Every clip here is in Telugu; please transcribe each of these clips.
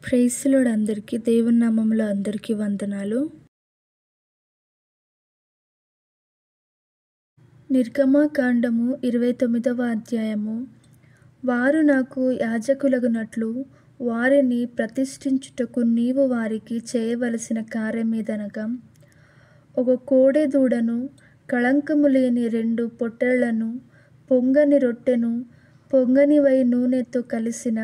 ప్రైజ్ ది లార్డ్ అందరికీ దేవుని నామములో అందరికీ వందనాలు. నిర్గమకాండము 29వ అధ్యాయము. వారు నాకు యాజకులగునట్లు వారిని ప్రతిష్ఠించుటకు నీవు వారికి చేయవలసిన కార్యమేదనగా, ఒక కోడె దూడను, కళంకము లేని 2 పొట్టేళ్లను, పొంగని రొట్టెను, పొంగనివై నూనెతో కలిసిన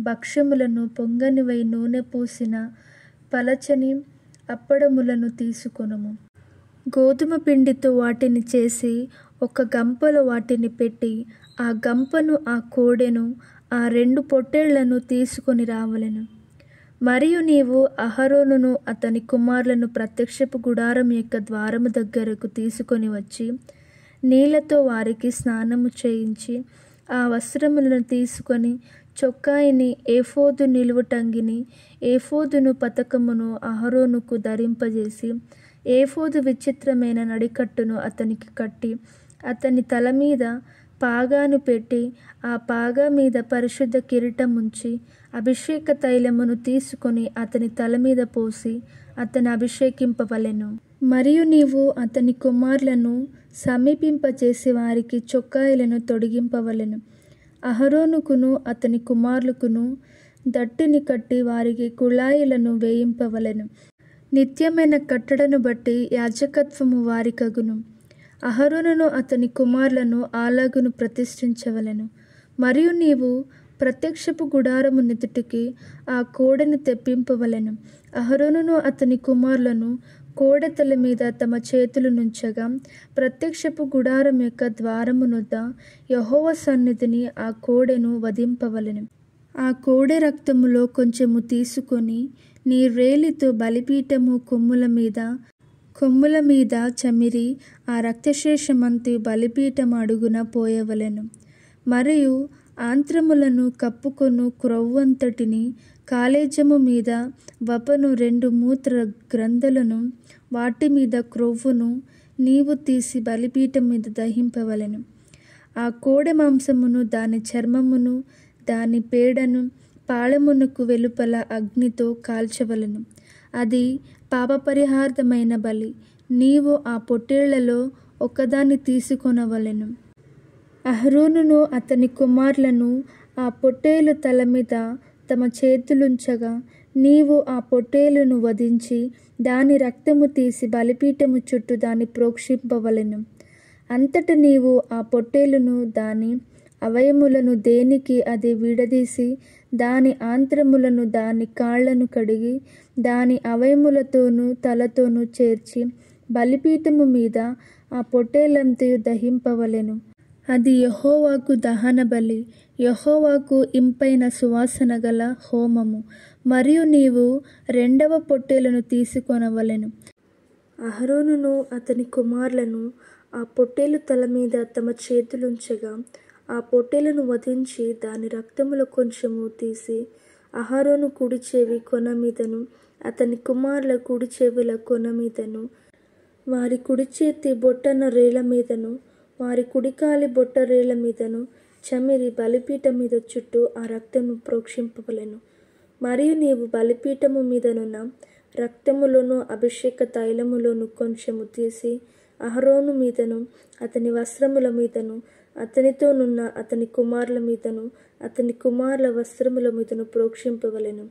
భక్ష్యములను, పొంగనివై నూనె పూసిన పలచని అప్పడములను తీసుకొనుము. గోధుమ పిండితో వాటిని చేసి ఒక గంపలో వాటిని పెట్టి, ఆ గంపను, ఆ కోడెను, ఆ 2 పొట్టేళ్లను తీసుకొని రావలెను. మరియు నీవు అహరోనును అతని కుమారులను ప్రత్యక్షపు గుడారం యొక్క ద్వారము దగ్గరకు తీసుకొని వచ్చి, నీళ్లతో వారికి స్నానము చేయించి, ఆ వస్త్రములను తీసుకొని చొక్కాయిని, ఏఫోదు నిలువుటంగిని, ఏఫోదును పతకమును అహరోనుకు ధరింపజేసి, ఏఫోదు విచిత్రమైన నడికట్టును అతనికి కట్టి, అతని తల మీద పాగాను పెట్టి, ఆ పాగా మీద పరిశుద్ధ కిరీటముంచి, అభిషేక తైలమును తీసుకొని అతని తల మీద పోసి అతని అభిషేకింపవలెను. మరియు నీవు అతని కుమారులను సమీపింపచేసి వారికి చొక్కాయిలను తొడిగింపవలెను. అహరోనుకును అతని కుమారులకును దట్టిని కట్టి వారికి కుళాయిలను వేయింపవలెను. నిత్యమైన కట్టడను బట్టి యాజకత్వము వారికగును. అహరోనును అతని కుమారులను అలాగును ప్రతిష్ఠించవలెను. మరియు నీవు ప్రత్యక్షపు గుడారము నెదుటికి ఆ కోడెను తెప్పింపవలెను. అహరోనును అతని కుమారులను కోడె తల మీద తమ చేతులు నుంచగా, ప్రత్యక్షపు గుడారం యొక్క ద్వారమునొద్ద యెహోవా సన్నిధిని ఆ కోడెను వధింపవలెను. ఆ కోడె రక్తములో కొంచెము తీసుకొని నీ వ్రేలితో బలిపీఠము కొమ్ముల మీద చమిరి, ఆ రక్తశేషమంతయు బలిపీఠము అడుగున పోయవలెను. మరియు ఆంత్రములను కప్పుకొను క్రొవ్వంతటిని, కాలేజము మీద వపను 2 మూత్ర గ్రంథులను, వాటి మీద క్రొవ్వును నీవు తీసి బలిపీఠం మీద దహింపవలెను. ఆ కోడె మాంసమును, దాని చర్మమును, దాని పేడను పాళెమునకు వెలుపల అగ్నితో కాల్చవలెను. అది పాపపరిహార్థమైన బలి. నీవు ఆ పొట్టేళ్లలో ఒకదాన్ని తీసుకొనవలెను. అహరోనును అతని కుమారులను ఆ పొట్టేలు తల మీద తమ చేతులుంచగా, నీవు ఆ పొట్టేలును వధించి దాని రక్తము తీసి బలిపీఠము చుట్టూ దాన్ని ప్రోక్షింపవలెను. అంతట నీవు ఆ పొట్టేలును, దాని అవయములను దేనికి అది విడదీసి, దాని ఆంత్రములను, దాని కాళ్లను కడిగి, దాని అవయములతోనూ తలతోనూ చేర్చి బలిపీఠము మీద ఆ పొట్టేలంతయు దహింపవలెను. అది యెహోవాకు దహన బలి, యెహోవాకు ఇంపైన సువాసన గల హోమము. మరియు నీవు 2వ పొట్టేలును తీసుకొనవలెను. అహరోనును అతని కుమారులను ఆ పొట్టేలు తల మీద తమ చేతులుంచగా, ఆ పొట్టేలును వధించి దాని రక్తములో కొంచెము తీసి అహరోను కుడి చెవి కొన మీదను, అతని కుమారుల కుడి చెవుల కొన మీదను, వారి కుడి చేతి బొటన రేళ్ల మీదను, వారి కుడికాలి బొట్ట రేళ్ల మీదను చమిరి బలిపీఠం మీద చుట్టూ ఆ రక్తము ప్రోక్షింపవలెను. మరియు నీవు బలిపీఠము మీదనున్న రక్తములోను అభిషేక తైలములోను కొంచెము తీసి అహరోను మీదను, అతని వస్త్రముల మీదను, అతనితోనున్న అతని కుమారుల మీదను, అతని కుమారుల వస్త్రముల మీదను ప్రోక్షింపవలెను.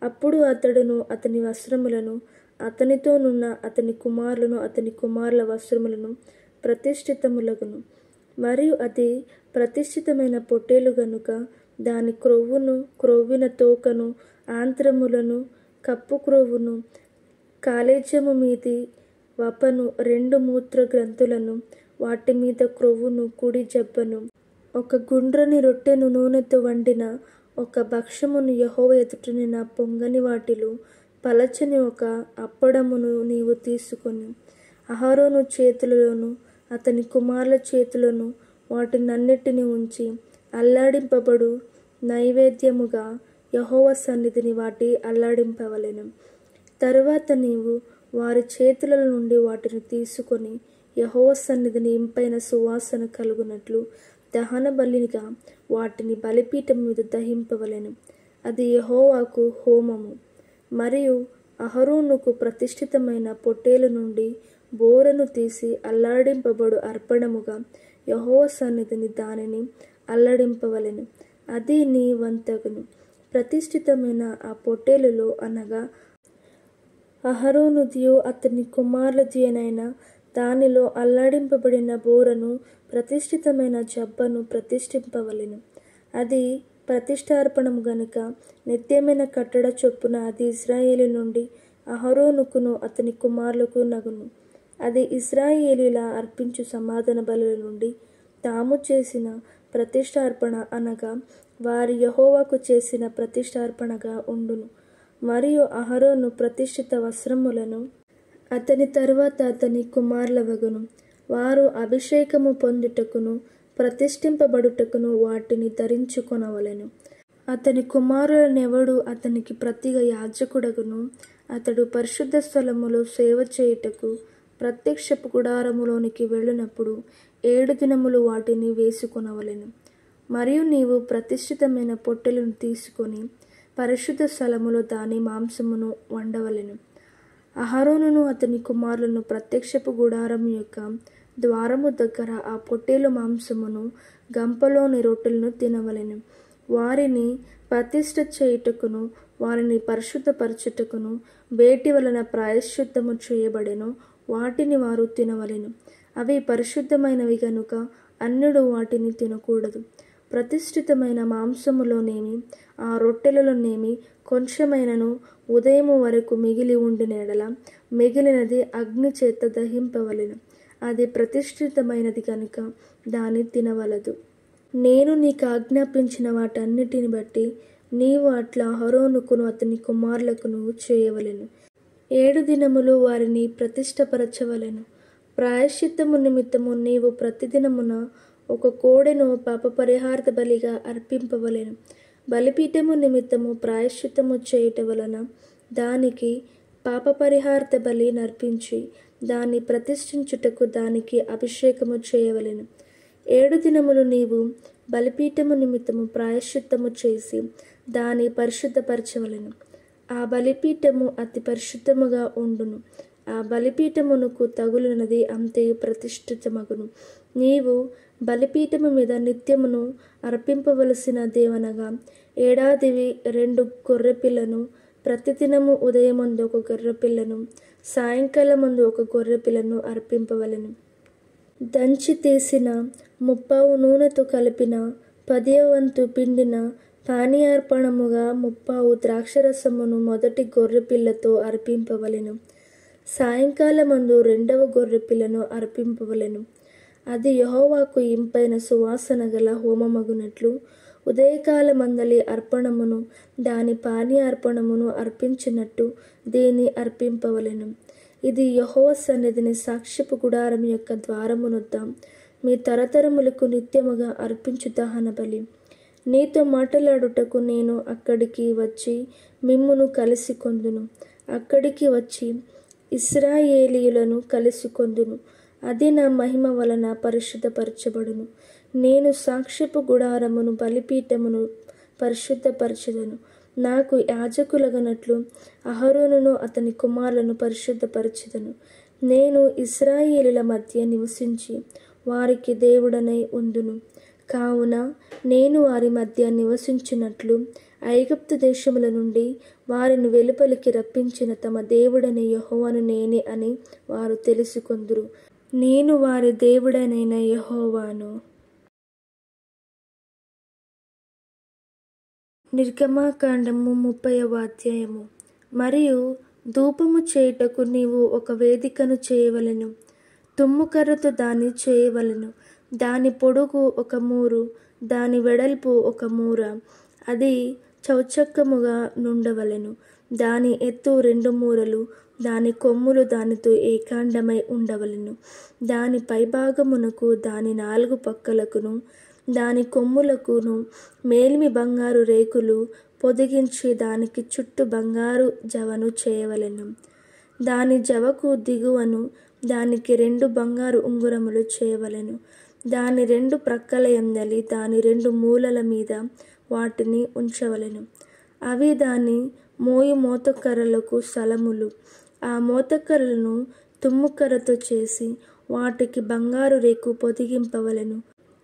అప్పుడు అతడును, అతని వస్త్రములను, అతనితోనున్న అతని కుమారులను, అతని కుమారుల వస్త్రములను ప్రతిష్ఠితములగును. మరియు అది ప్రతిష్ఠితమైన పొట్టేలు గనుక దాని క్రొవ్వును, క్రొవ్విన తోకను, ఆంత్రములను, కప్పు క్రొవ్వును, కాలేజము మీది వపను, 2 మూత్ర గ్రంథులను, వాటి మీద క్రొవ్వును, కుడి జబ్బను, ఒక గుండ్రని రొట్టెను, నూనెతో వండిన ఒక భక్ష్యమును, యెహోవా ఎదుటనున్న పొంగని వాటిలో పలచని ఒక అప్పడమును నీవు తీసుకొని అహరోను చేతులలోను అతని కుమారుల చేతులను వాటినన్నిటిని ఉంచి అల్లాడింపబడు నైవేద్యముగా యెహోవా సన్నిధిని వాటి అల్లాడింపవలెను. తరువాత నీవు వారి చేతుల నుండి వాటిని తీసుకొని యెహోవా సన్నిధిని ఇంపైన సువాసన కలుగునట్లు దహన బలిగా వాటిని బలిపీఠం మీద దహింపవలెను. అది యెహోవాకు హోమము. మరియు అహరోనుకు ప్రతిష్ఠితమైన పొట్టేలు నుండి బోరను తీసి అల్లాడింపబడు అర్పణముగా యెహోవా సన్నిధిని దానిని అల్లాడింపవలెను. అది నీ వంతగును. ప్రతిష్ఠితమైన ఆ పొట్టేలులో అనగా అహరోనుదియు అతని కుమారులదియునైన దానిలో అల్లాడింపబడిన బోరను ప్రతిష్ఠితమైన జబ్బను ప్రతిష్ఠింపవలెను. అది ప్రతిష్ఠార్పణము గనుక నిత్యమైన కట్టడ చొప్పున అది ఇశ్రాయేలు నుండి అహరోనుకును అతని కుమారులకు నగును. అది ఇశ్రాయేలీయుల అర్పించు సమాధాన బలుల నుండి తాము చేసిన ప్రతిష్ఠార్పణ అనగా వారి యెహోవాకు చేసిన ప్రతిష్ఠార్పణగా ఉండును. మరియు అహరోను ప్రతిష్ఠిత వస్త్రములను అతని తరువాత అతని కుమారుల వగును. వారు అభిషేకము పొందుటకును ప్రతిష్ఠింపబడుటకును వాటిని ధరించుకొనవలెను. అతని కుమారులనెవడు అతనికి ప్రతిగా యాజకుడగును. అతడు పరిశుద్ధ స్థలములో సేవ చేయుటకు ప్రత్యక్షపు గుడారములోనికి వెళ్ళినప్పుడు 7 దినములు వాటిని వేసుకొనవలెను. మరియు నీవు ప్రతిష్ఠితమైన పొట్టెలను తీసుకొని పరిశుద్ధ స్థలములో దాని మాంసమును వండవలెను. అహరోనును అతని కుమారులను ప్రత్యక్షపు గుడారము యొక్క ద్వారము దగ్గర ఆ పొట్టేలు మాంసమును గంపలోని రొట్టెలను తినవలెను. వారిని ప్రతిష్ఠ చేయుటకును వారిని పరిశుద్ధపరచుటకును వేటి వలన ప్రాయశ్చిత్తము చేయబడెనో వాటిని వారు తినవలెను. అవి పరిశుద్ధమైనవి గనుక అన్యుడు వాటిని తినకూడదు. ప్రతిష్ఠితమైన మాంసములోనేమి ఆ రొట్టెలలోనేమి కొంచెమైనను ఉదయము వరకు మిగిలి ఉండిన ఎడల మిగిలినది అగ్ని చేత దహింపవలెను. అది ప్రతిష్ఠితమైనది కనుక దాన్ని తినవలదు. నేను నీకు ఆజ్ఞాపించిన వాటన్నిటిని బట్టి నీవు అట్లా అహరోనుకును అతని కుమారులకును చేయవలెను. 7 దినములు వారిని ప్రతిష్ఠపరచవలెను. ప్రాయశ్చిత్తము నిమిత్తము నీవు ప్రతిదినమున ఒక కోడెను పాపపరిహార్థ బలిగా అర్పింపవలెను. బలిపీఠము నిమిత్తము ప్రాయశ్చిత్తము చేయుట వలన దానికి పాపపరిహార్థ బలి నర్పించి దాన్ని ప్రతిష్ఠించుటకు దానికి అభిషేకము చేయవలెను. 7 దినములు నీవు బలిపీఠము నిమిత్తము ప్రాయశ్చిత్తము చేసి దాన్ని పరిశుద్ధపరచవలెను. ఆ బలిపీఠము అతి పరిశుద్ధముగా ఉండును. ఆ బలిపీఠమునకు తగులునది అంతయు ప్రతిష్ఠితమగును. నీవు బలిపీఠము మీద నిత్యమును అర్పింపవలసిన దేవనగా ఏడాదివి 2 గొర్రెపిల్లను, ప్రతిదినము ఉదయమందు ఒక గొర్రెపిల్లను, సాయంకాలమందు ఒక గొర్రెపిల్లను అర్పింపవలెను. దంచి తీసిన 30 నూనెతో కలిపిన 10వ వంతు పిండిన పానీయార్పణముగా 30 ద్రాక్షరసమును మొదటి గొర్రెపిల్లతో అర్పింపవలెను. సాయంకాలమందు 2వ గొర్రెపిల్లను అర్పింపవలెను. అది యెహోవాకు ఇంపైన సువాసన గల హోమమగునట్లు ఉదయకాలమందలి అర్పణమును దాని పానీయార్పణమును అర్పించినట్టు దీన్ని అర్పింపవలెను. ఇది యెహోవా సన్నిధిని సాక్ష్యపు గుడారం యొక్క ద్వారమునొద్ద మీ తరతరములకు నిత్యముగా అర్పించు దహన బలి. నీతో మాట్లాడుటకు నేను అక్కడికి వచ్చి మిమ్మును కలిసి కొందును. అక్కడికి వచ్చి ఇశ్రాయేలీయులను కలిసి కొందును. అది నా మహిమ వలన పరిశుద్ధపరచబడును. నేను సాక్ష్యపు గుడారమును బలిపీఠమును పరిశుద్ధపరచెదను. నాకు యాజకులగనట్లు అహరోనును అతని కుమారులను పరిశుద్ధపరచెదను. నేను ఇశ్రాయేలీయుల మధ్య నివసించి వారికి దేవుడనై ఉందును. కావున నేను వారి మధ్య నివసించినట్లు ఐగుప్తు దేశముల నుండి వారిని వెలుపలికి రప్పించిన తమ దేవుడైన యెహోవాను నేనే అని వారు తెలుసుకొందురు. నేను వారి దేవుడనైన యెహోవాను. నిర్గమాకాండము 30వ అధ్యాయము. మరియు ధూపము చేయుటకు నీవు ఒక వేదికను చేయవలెను. తుమ్ముకర్రతో దాన్ని చేయవలెను. దాని పొడుగు 1 మూర, దాని వెడల్పు 1 మూర. అది చౌచక్కముగా నుండవలెను. దాని ఎత్తు 2 మూరలు. దాని కొమ్ములు దానితో ఏకాండమై ఉండవలెను. దాని పైభాగమునకు దాని 4 పక్కలకును దాని కొమ్ములకును మేలిమి బంగారు రేకులు పొదిగించి దానికి చుట్టూ బంగారు జవను చేయవలెను. దాని జవకు దిగువను దానికి 2 బంగారు ఉంగరములు చేయవలెను. దాని 2 ప్రక్కల యందలి దాని 2 మూలల మీద వాటిని ఉంచవలెను. అవి దాని మోయు మోతకర్రలకు స్థలములు. ఆ మోతకర్రలను తుమ్ముకర్రతో చేసి వాటికి బంగారు రేకు పొదిగింపవలెను.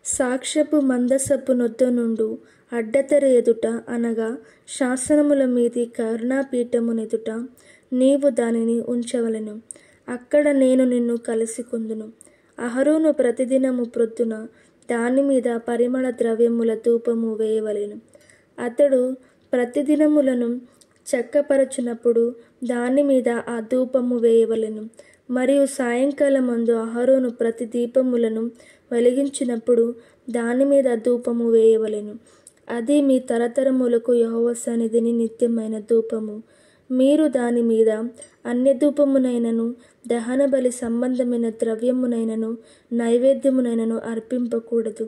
సాక్ష్యపు మందసపు నొద్ద నుండు అడ్డతెర ఎదుట అనగా శాసనముల మీది కరుణాపీఠమునెదుట నీవు దానిని ఉంచవలెను. అక్కడ నేను నిన్ను కలుసుకొందును. అహరోను ప్రతిదినము ప్రొద్దున దానిమీద పరిమళ ద్రవ్యముల ధూపము వేయవలెను. అతడు ప్రతిదినములను చక్కపరచునప్పుడు దానిమీద ఆ ధూపము వేయవలెను. మరియు సాయంకాలమందు అహరోను ప్రతి దీపములను వెలిగించినప్పుడు దానిమీద ధూపము వేయవలెను. అది మీ తరతరములకు యెహోవా సన్నిధిని నిత్యమైన ధూపము. మీరు దాని మీద అన్యధూపమునైనను దహన బలి సంబంధమైన ద్రవ్యమునైనను నైవేద్యమునైనను అర్పింపకూడదు.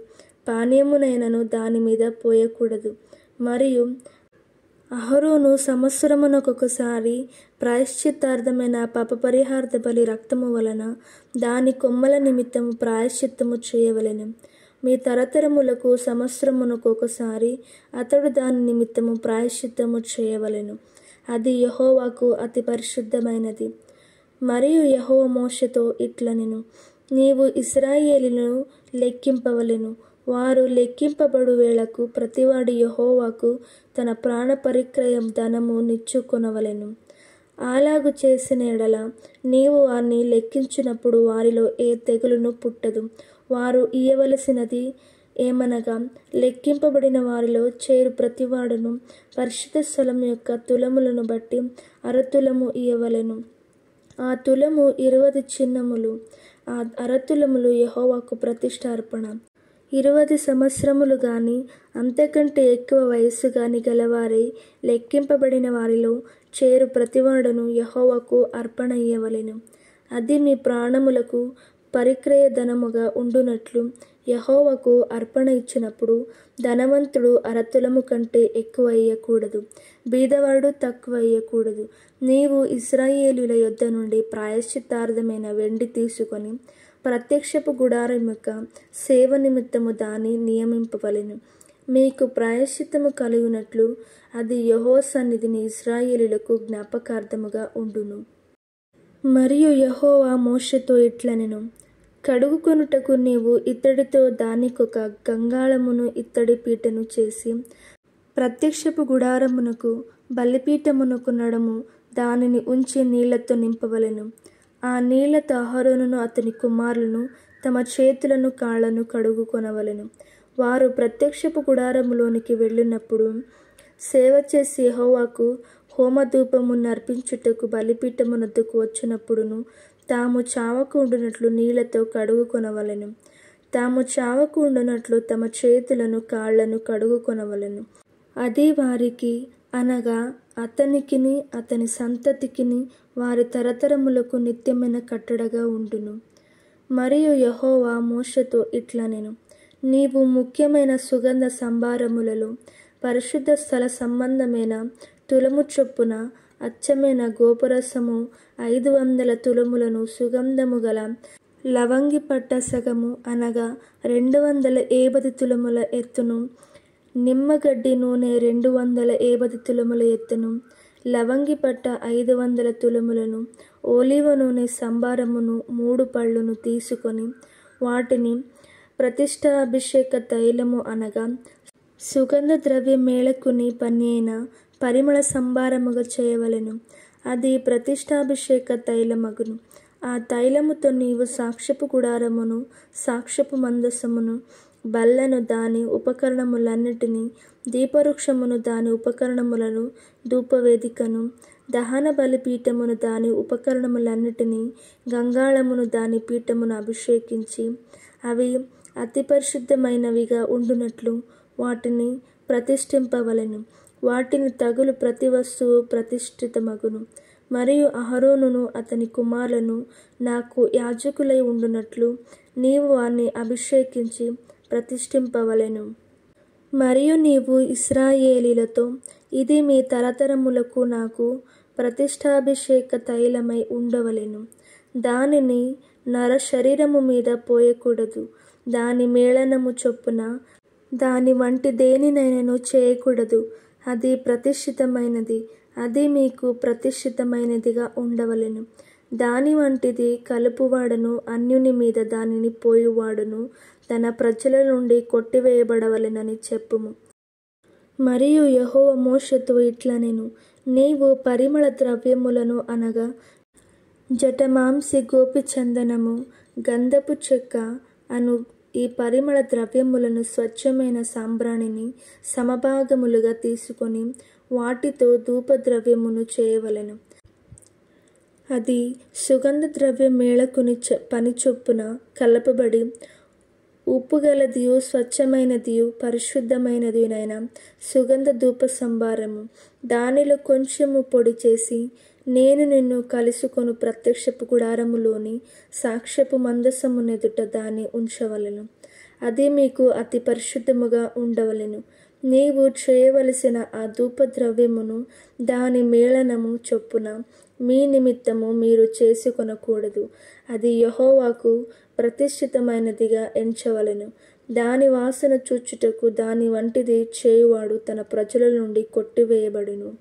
పానీయమునైనను దాని మీద పోయకూడదు. మరియు అహరోను సంవత్సరమునకొకసారి ప్రాయశ్చిత్తార్థమైన పాపపరిహార్థ బలి రక్తము వలన దాని కొమ్మల నిమిత్తము ప్రాయశ్చిత్తము చేయవలెను. మీ తరతరములకు సంవత్సరమునకొకసారి అతడు దాని నిమిత్తము ప్రాయశ్చిత్తము చేయవలెను. అది యెహోవాకు అతి పరిశుద్ధమైనది. మరియు యెహోవా మోషేతో ఇట్లనెను, నీవు ఇశ్రాయేలీయులను లెక్కింపవలెను. వారు లెక్కింపబడు వేళకు ప్రతివాడు యెహోవాకు తన ప్రాణ పరిక్రయం ధనము నిచ్చుకొనవలెను. అలాగు చేసిన ఎడల నీవు వారిని లెక్కించినప్పుడు వారిలో ఏ తెగులును పుట్టదు. వారు ఇయ్యవలసినది ఏమనగా, లెక్కింపబడిన వారిలో చేరు ప్రతివాడును పరిశుద్ధ స్థలం యొక్క తులములను బట్టి 1/2 తులము ఇయ్యవలెను. ఆ తులము 20 చిన్నములు. ఆ 1/2 తులములు యెహోవాకు ప్రతిష్ఠార్పణ. 20 సంవత్సరములు గాని అంతకంటే ఎక్కువ వయస్సు గాని గలవారై లెక్కింపబడిన వారిలో చేరు ప్రతివాడును యెహోవాకు అర్పణ ఇయ్యవలెను. అది మీ ప్రాణములకు పరిక్రయ ధనముగా ఉండునట్లు యెహోవాకు అర్పణ ఇచ్చినప్పుడు ధనవంతుడు 1/2 తులము కంటే ఎక్కువ ఇయ్యకూడదు, బీదవాడు తక్కువ ఇయ్యకూడదు. నీవు ఇశ్రాయేలీయుల యొద్ద నుండి ప్రాయశ్చిత్తార్థమైన వెండి తీసుకొని ప్రత్యక్షపు గుడారం యొక్క సేవ నిమిత్తము దాన్ని నియమింపవలెను. మీకు ప్రాయశ్చిత్తము కలుగునట్లు అది యెహోవా సన్నిధిని ఇశ్రాయేలీయులకు జ్ఞాపకార్థముగా ఉండును. మరియు యెహోవా మోషేతో ఇట్లనెను, కడుగుకొనుటకు నీవు ఇత్తడితో దానికొక గంగాళమును ఇత్తడి పీటను చేసి ప్రత్యక్షపు గుడారమునకు బలిపీఠమునకు నడుము దానిని ఉంచి నీళ్లతో నింపవలెను. ఆ నీళ్లతో అహరోనును అతని కుమారులను తమ చేతులను కాళ్లను కడుగుకొనవలెను. వారు ప్రత్యక్షపు గుడారములోనికి వెళ్ళినప్పుడు సేవ చేసి యెహోవాకు హోమధూపమును అర్పించుటకు బలిపీఠమునొద్దకు వచ్చినప్పుడును తాము చావక ఉండునట్లు నీళ్లతో కడుగుకొనవలెను. తాము చావక ఉండునట్లు తమ చేతులను కాళ్లను కడుగుకొనవలెను. అది వారికి అనగా అతనికిని అతని సంతతికిని వారి తరతరములకు నిత్యమైన కట్టడగా ఉండును. మరియు యెహోవా మోషేతో ఇట్లనెను, నీవు ముఖ్యమైన సుగంధ సంభారములలో పరిశుద్ధ స్థల సంబంధమైన తులము చొప్పున అచ్చమైన గోపురసము 500 తులములను సుగంధము గల లవంగి పట్ట సగము అనగా 280 తులముల ఎత్తును, నిమ్మగడ్డి నూనె 280 తులముల ఎత్తును, లవంగి పట్ట 500 తులములను, ఓలివ నూనె సంభారమును 3 పళ్ళును తీసుకొని వాటిని ప్రతిష్ఠాభిషేక తైలము అనగా సుగంధ ద్రవ్య మేళకుని పని అయిన పరిమళ సంభారముగా చేయవలెను. అది ప్రతిష్ఠాభిషేక తైలమగును. ఆ తైలముతో నీవు సాక్ష్యపు గుడారమును, సాక్ష్యపు మందసమును, బల్లను దాని ఉపకరణములన్నిటినీ, దీపవృక్షమును దాని ఉపకరణములను, ధూపవేదికను, దహన బలిపీఠమును దాని ఉపకరణములన్నిటినీ, గంగాళమును దాని పీఠమును అభిషేకించి అవి అతి పరిశుద్ధమైనవిగా ఉండునట్లు వాటిని ప్రతిష్ఠింపవలెను. వాటిని తగులు ప్రతి వస్తువు ప్రతిష్ఠితమగును. మరియు అహరోనును అతని కుమారులను నాకు యాజకులై ఉండునట్లు నీవు వారిని అభిషేకించి ప్రతిష్ఠింపవలెను. మరియు నీవు ఇశ్రాయేలీయులతో, ఇది మీ తరతరములకు నాకు ప్రతిష్ఠాభిషేక తైలమై ఉండవలెను. దానిని నర శరీరము మీద పోయకూడదు. దాని మేళనము చొప్పున దాని వంటి దేనినైనను చేయకూడదు. అది ప్రతిష్ఠితమైనది, అది మీకు ప్రతిష్ఠితమైనదిగా ఉండవలెను. దాని వంటిది కలుపువాడును అన్యుని మీద దానిని పోయువాడును తన ప్రజల నుండి కొట్టివేయబడవలెనని చెప్పుము. మరియు యెహోవా మోషేతో ఇట్లనెను, నీవు పరిమళ ద్రవ్యములను అనగా జటామాంసి, గోపిచందనము, గంధపు చెక్క అను ఈ పరిమళ ద్రవ్యములను స్వచ్ఛమైన సాంబ్రాణిని సమభాగములుగా తీసుకొని వాటితో ధూపద్రవ్యమును చేయవలెను. అది సుగంధ ద్రవ్య మేళకుని పని చొప్పున కలపబడి ఉప్పుగలదియు స్వచ్ఛమైనదియు పరిశుద్ధమైనదియునైన సుగంధ ధూప సంభారము. దానిలో కొంచెము పొడి చేసి నేను నిన్ను కలుసుకొను ప్రత్యక్షపు గుడారములోని సాక్ష్యపు మందసమునెదుట దాన్ని ఉంచవలెను. అది మీకు అతి పరిశుద్ధముగా ఉండవలెను. నీవు చేయవలసిన ఆ ధూపద్రవ్యమును దాని మేళనము చొప్పున మీ నిమిత్తము మీరు చేసుకొనకూడదు. అది యెహోవాకు ప్రతిష్ఠితమైనదిగా ఎంచవలెను. దాని వాసన చూచుటకు దాని వంటిది చేయువాడు తన ప్రజల నుండి కొట్టివేయబడును.